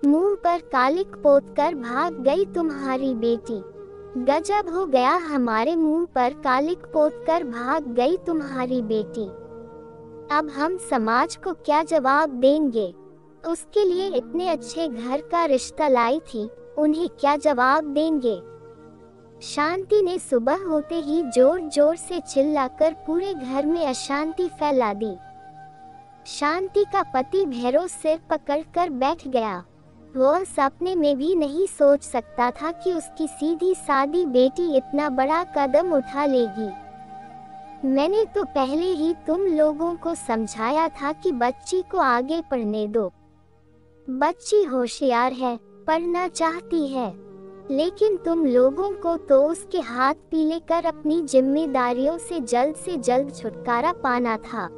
मुंह पर कालिक पोत कर भाग गई तुम्हारी बेटी। गजब हो गया, हमारे मुंह पर कालिक पोत कर भाग गई तुम्हारी बेटी। अब हम समाज को क्या जवाब देंगे? उसके लिए इतने अच्छे घर का रिश्ता लाई थी, उन्हें क्या जवाब देंगे? शांति ने सुबह होते ही जोर जोर से चिल्लाकर पूरे घर में अशांति फैला दी। शांति का पति भैरव सिर पकड़कर बैठ गया। वह सपने में भी नहीं सोच सकता था कि उसकी सीधी सादी बेटी इतना बड़ा कदम उठा लेगी। मैंने तो पहले ही तुम लोगों को समझाया था कि बच्ची को आगे पढ़ने दो। बच्ची होशियार है, पढ़ना चाहती है, लेकिन तुम लोगों को तो उसके हाथ पीले कर अपनी जिम्मेदारियों से जल्द छुटकारा पाना था।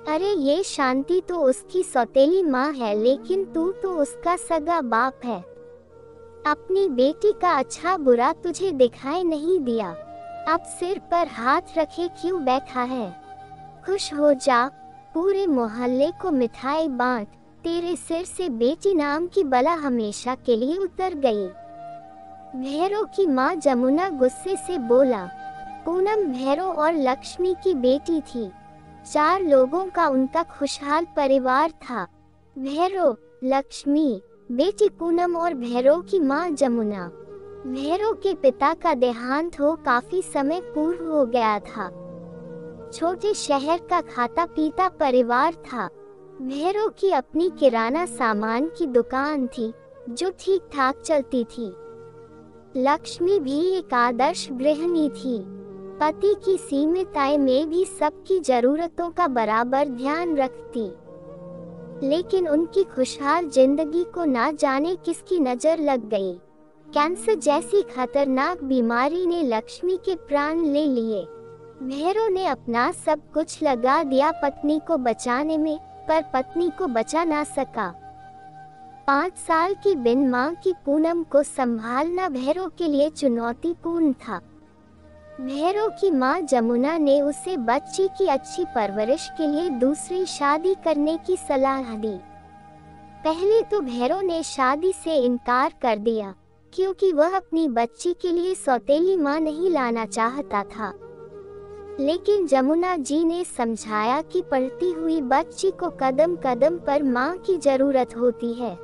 अरे ये शांति तो उसकी सौतेली माँ है, लेकिन तू तो उसका सगा बाप है। अपनी बेटी का अच्छा बुरा तुझे दिखाई नहीं दिया, अब सिर पर हाथ रखे क्यों बैठा है? खुश हो जा, पूरे मोहल्ले को मिठाई बांट, तेरे सिर से बेटी नाम की बला हमेशा के लिए उतर गई। भैरव की माँ जमुना गुस्से से बोला। पूनम भैरव और लक्ष्मी की बेटी थी। 4 लोगों का उनका खुशहाल परिवार था। भैरव, लक्ष्मी, बेटी पूनम और भैरव की माँ जमुना। भैरव के पिता का देहांत हो काफी समय पूर्व हो गया था। छोटे शहर का खाता पीता परिवार था। भैरव की अपनी किराना सामान की दुकान थी, जो ठीक ठाक चलती थी। लक्ष्मी भी एक आदर्श गृहिणी थी। पति की सीमित आय में भी सबकी जरूरतों का बराबर ध्यान रखती। लेकिन उनकी खुशहाल जिंदगी को ना जाने किसकी नजर लग गई। कैंसर जैसी खतरनाक बीमारी ने लक्ष्मी के प्राण ले लिए। भैरव ने अपना सब कुछ लगा दिया पत्नी को बचाने में, पर पत्नी को बचा ना सका। 5 साल की बिन मां की पूनम को संभालना भैरव के लिए चुनौतीपूर्ण था। भैरव की मां जमुना ने उसे बच्ची की अच्छी परवरिश के लिए दूसरी शादी करने की सलाह दी। पहले तो भैरव ने शादी से इनकार कर दिया, क्योंकि वह अपनी बच्ची के लिए सौतेली मां नहीं लाना चाहता था। लेकिन जमुना जी ने समझाया कि पढ़ती हुई बच्ची को कदम कदम पर मां की जरूरत होती है।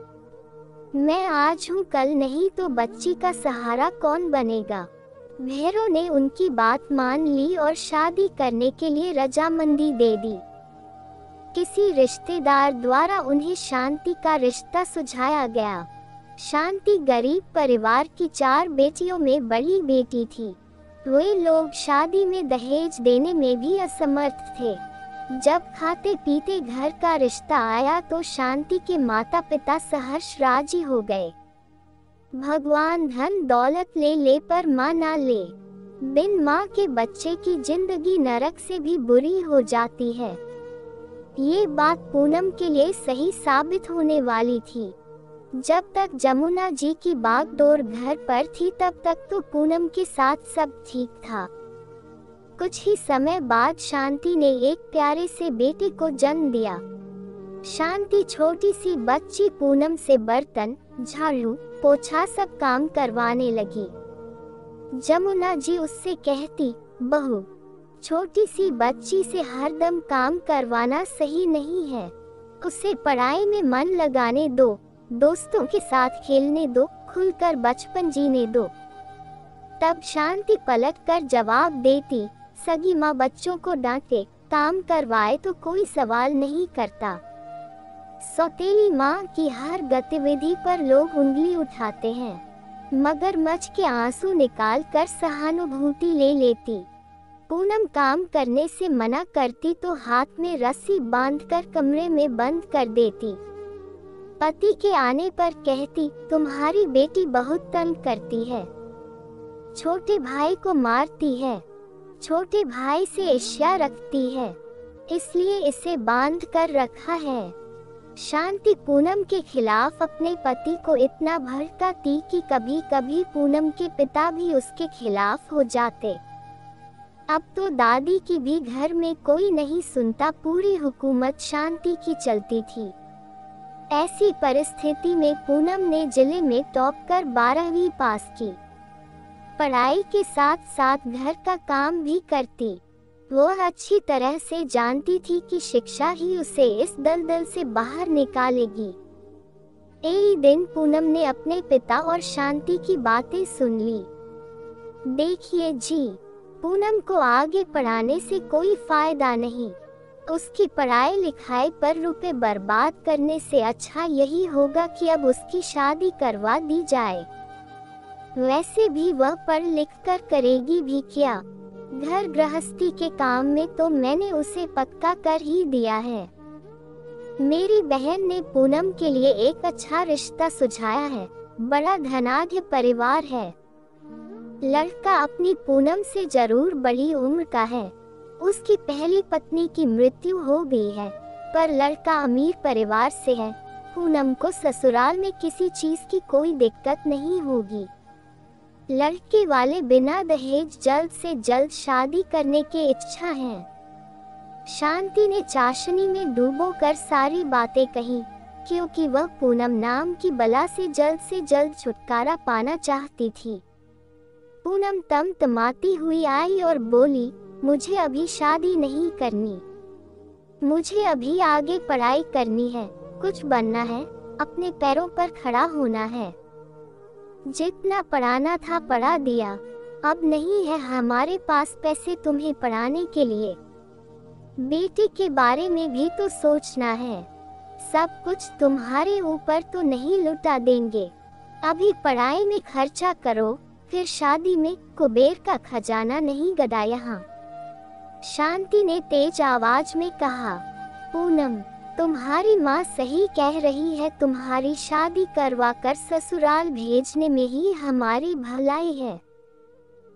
मैं आज हूँ कल नहीं तो बच्ची का सहारा कौन बनेगा? भैरव ने उनकी बात मान ली और शादी करने के लिए रजामंदी दे दी। किसी रिश्तेदार द्वारा उन्हें शांति का रिश्ता सुझाया गया। शांति गरीब परिवार की 4 बेटियों में बड़ी बेटी थी। वे लोग शादी में दहेज देने में भी असमर्थ थे। जब खाते पीते घर का रिश्ता आया तो शांति के माता पिता सहर्ष राजी हो गए। भगवान धन दौलत ले ले पर माँ ना ले। बिन माँ के बच्चे की जिंदगी नरक से भी बुरी हो जाती है। ये बात पूनम के लिए सही साबित होने वाली थी। जब तक जमुना जी की बागडोर घर पर थी तब तक तो पूनम के साथ सब ठीक था। कुछ ही समय बाद शांति ने एक प्यारे से बेटे को जन्म दिया। शांति छोटी सी बच्ची पूनम से बर्तन, झाड़ू, पोछा सब काम करवाने लगी। जमुना जी उससे कहती, बहू, छोटी सी बच्ची से हरदम काम करवाना सही नहीं है। उसे पढ़ाई में मन लगाने दो, दोस्तों के साथ खेलने दो, खुलकर बचपन जीने दो। तब शांति पलट कर जवाब देती, सगी माँ बच्चों को डांटे, काम करवाए तो कोई सवाल नहीं करता। सौतेली माँ की हर गतिविधि पर लोग उंगली उठाते हैं। मगरमच्छ के आंसू निकाल कर सहानुभूति ले लेती। पूनम काम करने से मना करती तो हाथ में रस्सी बांधकर कमरे में बंद कर देती। पति के आने पर कहती, तुम्हारी बेटी बहुत तंग करती है, छोटे भाई को मारती है, छोटे भाई से ईर्ष्या रखती है, इसलिए इसे बांध कर रखा है। शांति पूनम के खिलाफ अपने पति को इतना भड़काती कि कभी कभी पूनम के पिता भी उसके खिलाफ हो जाते। अब तो दादी की भी घर में कोई नहीं सुनता, पूरी हुकूमत शांति की चलती थी। ऐसी परिस्थिति में पूनम ने जिले में टॉप कर 12वीं पास की। पढ़ाई के साथ साथ घर का काम भी करती। वो अच्छी तरह से जानती थी कि शिक्षा ही उसे इस दलदल से बाहर निकालेगी। एक दिन पूनम ने अपने पिता और शांति की बातें सुन ली। देखिए जी, पूनम को आगे पढ़ाने से कोई फायदा नहीं। उसकी पढ़ाई लिखाई पर रुपए बर्बाद करने से अच्छा यही होगा कि अब उसकी शादी करवा दी जाए। वैसे भी वह पढ़ लिख कर करेगी भी क्या? घर गृहस्थी के काम में तो मैंने उसे पक्का कर ही दिया है। मेरी बहन ने पूनम के लिए एक अच्छा रिश्ता सुझाया है। बड़ा धनाढ्य परिवार है। लड़का अपनी पूनम से जरूर बड़ी उम्र का है। उसकी पहली पत्नी की मृत्यु हो गई है, पर लड़का अमीर परिवार से है। पूनम को ससुराल में किसी चीज की कोई दिक्कत नहीं होगी। लड़के वाले बिना दहेज जल्द से जल्द शादी करने की इच्छा है। शांति ने चाशनी में डूबो कर सारी बातें कही, क्योंकि वह पूनम नाम की बला से जल्द छुटकारा पाना चाहती थी। पूनम तमतमाती हुई आई और बोली, मुझे अभी शादी नहीं करनी। मुझे अभी आगे पढ़ाई करनी है, कुछ बनना है, अपने पैरों पर खड़ा होना है। जितना पढ़ाना था पढ़ा दिया, अब नहीं है हमारे पास पैसे तुम्हें पढ़ाने के लिए। बेटी के बारे में भी तो सोचना है। सब कुछ तुम्हारे ऊपर तो नहीं लुटा देंगे। अभी पढ़ाई में खर्चा करो, फिर शादी में। कुबेर का खजाना नहीं गदा यहाँ। शांति ने तेज आवाज में कहा, पूनम, तुम्हारी माँ सही कह रही है। तुम्हारी शादी करवा कर ससुराल भेजने में ही हमारी भलाई है।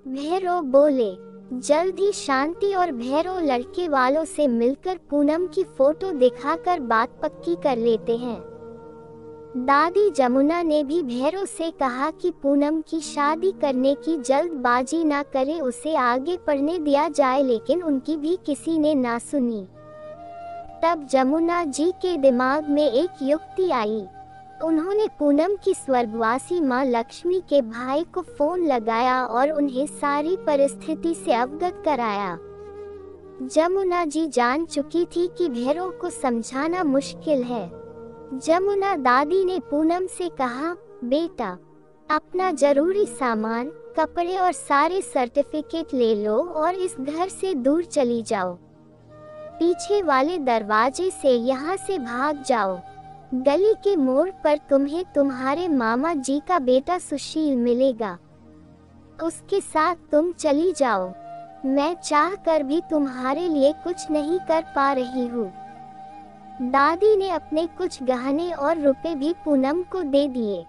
भैरव बोले। जल्द ही शांति और भैरव लड़के वालों से मिलकर पूनम की फोटो दिखाकर बात पक्की कर लेते हैं। दादी जमुना ने भी भैरव से कहा कि पूनम की शादी करने की जल्दबाजी ना करे, उसे आगे पढ़ने दिया जाए, लेकिन उनकी भी किसी ने ना सुनी। तब जमुना जी के दिमाग में एक युक्ति आई। उन्होंने पूनम की स्वर्गवासी माँ लक्ष्मी के भाई को फोन लगाया और उन्हें सारी परिस्थिति से अवगत कराया। जमुना जी जान चुकी थी कि भैरव को समझाना मुश्किल है। जमुना दादी ने पूनम से कहा, बेटा, अपना जरूरी सामान, कपड़े और सारे सर्टिफिकेट ले लो और इस घर से दूर चली जाओ। पीछे वाले दरवाजे से यहाँ से भाग जाओ। गली के मोड़ पर तुम्हें तुम्हारे मामा जी का बेटा सुशील मिलेगा। उसके साथ तुम चली जाओ। मैं चाह कर भी तुम्हारे लिए कुछ नहीं कर पा रही हूँ। दादी ने अपने कुछ गहने और रुपए भी पूनम को दे दिए।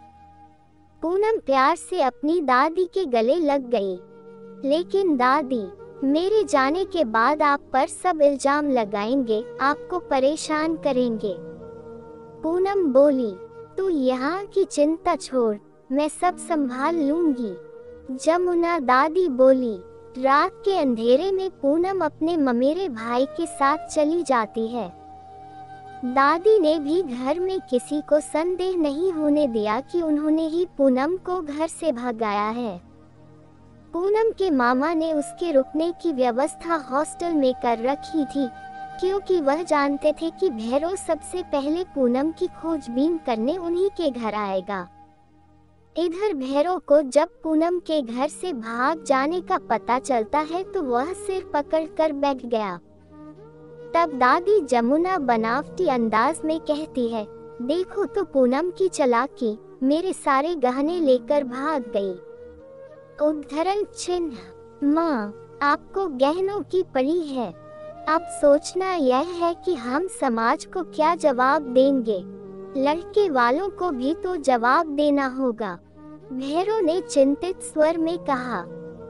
पूनम प्यार से अपनी दादी के गले लग गई। लेकिन दादी, मेरे जाने के बाद आप पर सब इल्जाम लगाएंगे, आपको परेशान करेंगे। पूनम बोली, तू यहाँ की चिंता छोड़, मैं सब संभाल लूंगी। जमुना दादी बोली। रात के अंधेरे में पूनम अपने ममेरे भाई के साथ चली जाती है। दादी ने भी घर में किसी को संदेह नहीं होने दिया कि उन्होंने ही पूनम को घर से भगाया है। पूनम के मामा ने उसके रुकने की व्यवस्था हॉस्टल में कर रखी थी, क्योंकि वह जानते थे कि भैरव सबसे पहले पूनम की खोजबीन करने उन्हीं के घर आएगा। इधर भैरव को जब पूनम के घर से भाग जाने का पता चलता है तो वह सिर पकड़कर बैठ गया। तब दादी जमुना बनावटी अंदाज में कहती है, देखो तो पूनम की चालाकी, मेरे सारे गहने लेकर भाग गई। उद्धरण चिन्ह, माँ, आपको गहनों की पड़ी है। अब सोचना यह है कि हम समाज को क्या जवाब देंगे। लड़के वालों को भी तो जवाब देना होगा। भैरव ने चिंतित स्वर में कहा,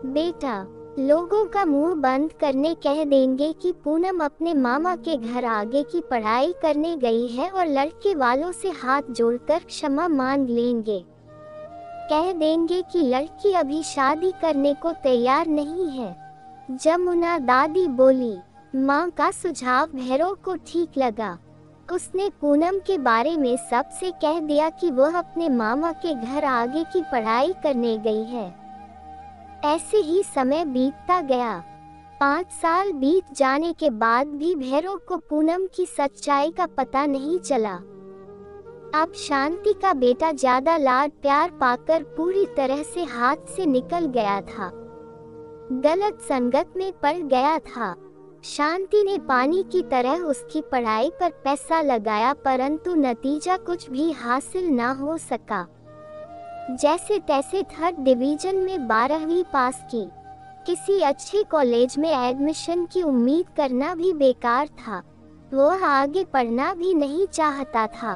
बेटा, लोगों का मुंह बंद करने कह देंगे कि पूनम अपने मामा के घर आगे की पढ़ाई करने गई है और लड़के वालों से हाथ जोड़कर क्षमा मांग लेंगे। कह देंगे कि लड़की अभी शादी करने को तैयार नहीं है। जमुना दादी बोली। माँ का सुझाव भैरव को ठीक लगा। उसने पूनम के बारे में सबसे कह दिया कि वह अपने मामा के घर आगे की पढ़ाई करने गई है। ऐसे ही समय बीतता गया। 5 साल बीत जाने के बाद भी भैरव को पूनम की सच्चाई का पता नहीं चला। अब शांति का बेटा ज्यादा लाड प्यार पाकर पूरी तरह से हाथ से निकल गया था, गलत संगत में पड़ गया था। शांति ने पानी की तरह उसकी पढ़ाई पर पैसा लगाया, परंतु नतीजा कुछ भी हासिल ना हो सका। जैसे तैसे 3rd डिवीजन में 12वीं पास की। किसी अच्छे कॉलेज में एडमिशन की उम्मीद करना भी बेकार था। वह आगे पढ़ना भी नहीं चाहता था।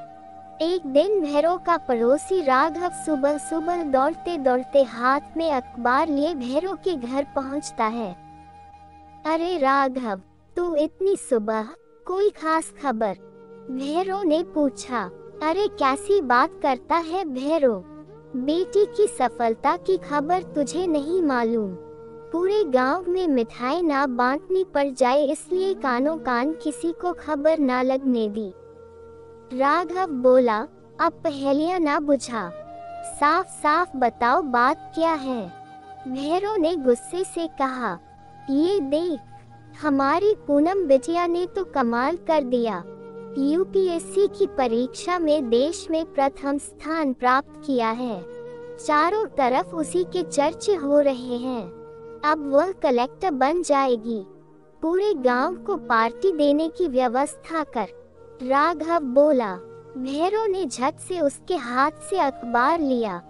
एक दिन भैरव का पड़ोसी राघव सुबह सुबह दौड़ते दौड़ते हाथ में अखबार लिए भैरव के घर पहुंचता है। अरे राघव, तू इतनी सुबह, कोई खास खबर? भैरव ने पूछा। अरे कैसी बात करता है भैरव, बेटी की सफलता की खबर तुझे नहीं मालूम? पूरे गांव में मिठाई ना बांटनी पड़ जाए इसलिए कानों कान किसी को खबर ना लगने दी। राघव बोला, अब पहेलियां ना बुझा, साफ साफ बताओ बात क्या है? भैरव ने गुस्से से कहा, ये देख, हमारी पूनम बिटिया ने तो कमाल कर दिया। यूपीएससी की परीक्षा में देश में प्रथम स्थान प्राप्त किया है। चारों तरफ उसी के चर्चे हो रहे हैं। अब वह कलेक्टर बन जाएगी। पूरे गांव को पार्टी देने की व्यवस्था कर। राघव बोला। भैरव ने झट से उसके हाथ से अखबार लिया।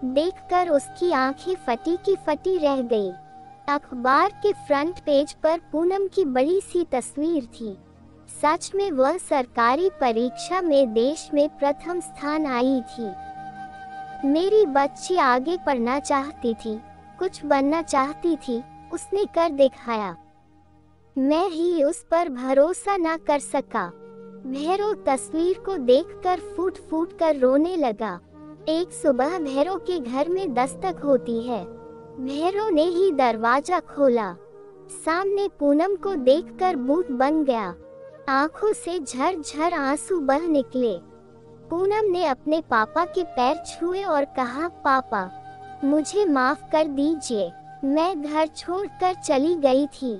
देखकर उसकी आंखें फटी की फटी रह गई। अखबार के फ्रंट पेज पर पूनम की बड़ी सी तस्वीर थी। सच में वह सरकारी परीक्षा में देश में प्रथम स्थान आई थी। मेरी बच्ची आगे पढ़ना चाहती थी, कुछ बनना चाहती थी, उसने कर दिखाया। मैं ही उस पर भरोसा न कर सका। भैरव तस्वीर को देखकर फूट फूट कर रोने लगा। एक सुबह भैरव के घर में दस्तक होती है। भैरव ने ही दरवाजा खोला। सामने पूनम को देखकर भूत बन गया। आंखों से झरझर आंसू बह निकले। पूनम ने अपने पापा के पैर छुए और कहा, पापा, मुझे माफ कर दीजिए, मैं घर छोड़कर चली गई थी।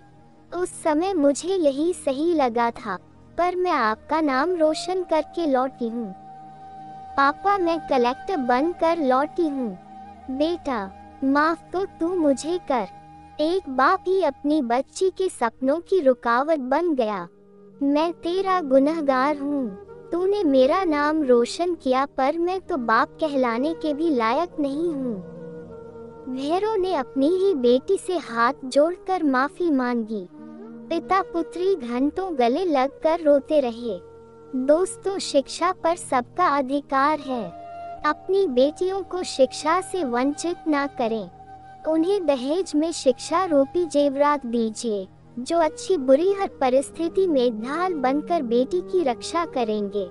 उस समय मुझे यही सही लगा था, पर मैं आपका नाम रोशन करके लौटी हूँ। पापा, मैं कलेक्टर बनकर लौटी हूँ। बेटा, माफ तो तू मुझे कर। एक बाप ही अपनी बच्ची के सपनों की रुकावट बन गया। मैं तेरा गुनहगार हूँ। तूने मेरा नाम रोशन किया, पर मैं तो बाप कहलाने के भी लायक नहीं हूँ। भैरव ने अपनी ही बेटी से हाथ जोड़कर माफी मांगी। पिता पुत्री घंटों गले लगकर रोते रहे। दोस्तों, शिक्षा पर सबका अधिकार है। अपनी बेटियों को शिक्षा से वंचित ना करें। उन्हें दहेज में शिक्षा रूपी जेवरात दीजिए, जो अच्छी बुरी हर परिस्थिति में ढाल बनकर बेटी की रक्षा करेंगे।